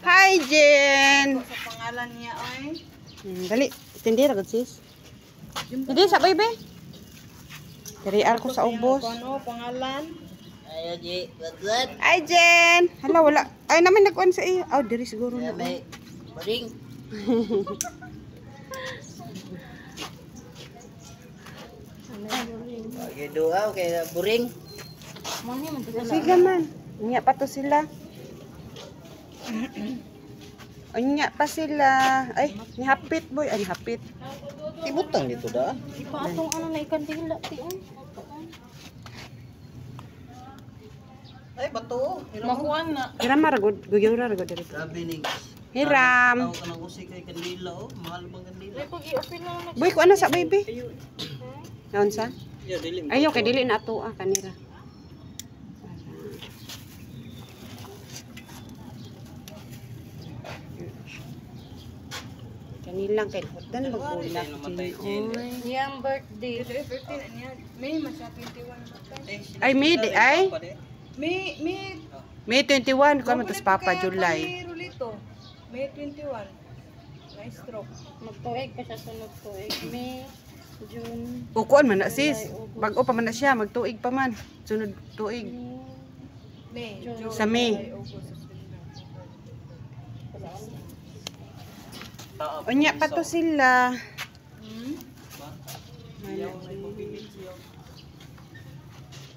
Hi, Jen. Sa pangalan niya ay. Dali, tindira gud sis. Hindi sa baby. Dari ko sa ubos. Ano pangalan? Ayo Ji, good. Hi, Jen. Hala, wala. Ay, naman nagkuhan sa iyo. Oh, diri siguro na. May boring. Pagi doa kay boring. Sige man. Unya pa to sila. Unya pa sila. Ay, nihapit boy. Ay, nihapit. Ibutang dito da. Ipatong ano na ikan dila ti. Ay bato. Makuan na. Hiram maragod. Guyura ragod diri. Grabe ning. Hiram. Tawo ka nang usik kay kandila oh. Mahal bang kandila? Pag-i-open na na. Boy, ko ana sa baby. Naon sa? Ya dili. Ayaw kay dili na ato kanira. Kanilang kay hutan magbulak din. Oy. Yang birthday. 15 niya. May masya 21. Ay May di ay. May May 21 ko man tas Papa July. Rulito. May 21. Na stroke. Magtuig pa siya sunod tuig. May June. Ukuan man na sis. Bag-o pa man na siya, magtuig pa man. Sunod tuig. May Sa May. Unya pa to sila.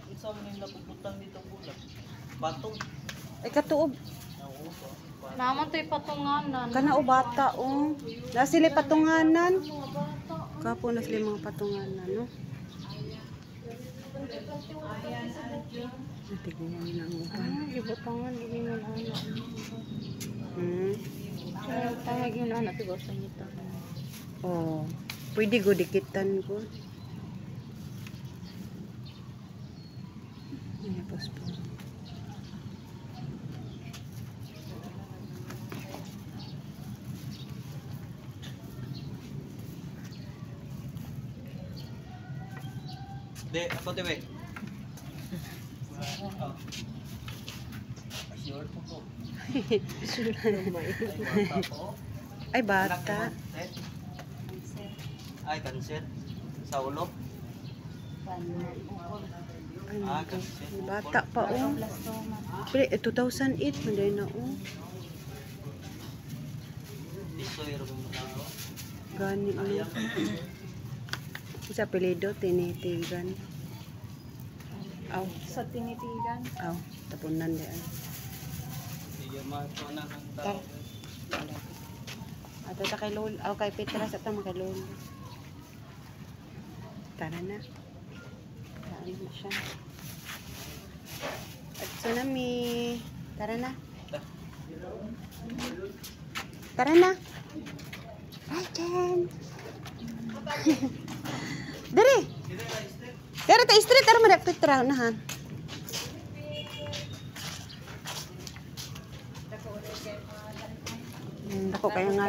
Unsa man nila puputang dito bulan? Batong. Ay katuob. Naman to'y patunganan. Kana o bata o. Na sila patunganan. Kapo na sila mga patunganan, no? Tignan na ang upan. Ibutangan, hindi mo na anak. Tangag yun anak, tigaw sa nito. Oh, pwede go dikitan ko. Ayan, pospo. De, ako tiwe. Sure po ko. Ay, bata. Ay, cancer. Sa ulo. Ay, cancer. bata pa o. Pero 2008 man dahil na o. Isoy ro mo na. Gani o. Isa pilido, tinitigan. Aw, Sa tinitigan. aw, tapunan diyan. Sige mato na ng tao. Ato ta kay Lol, aw kay Petra sa ta kay Lol. Tara na. Tara na siya. At tsunami. Tara na. Tara na. Ay, Ken. Dere. Dere ta street ara madak Petra nahan. Ako kaya nga.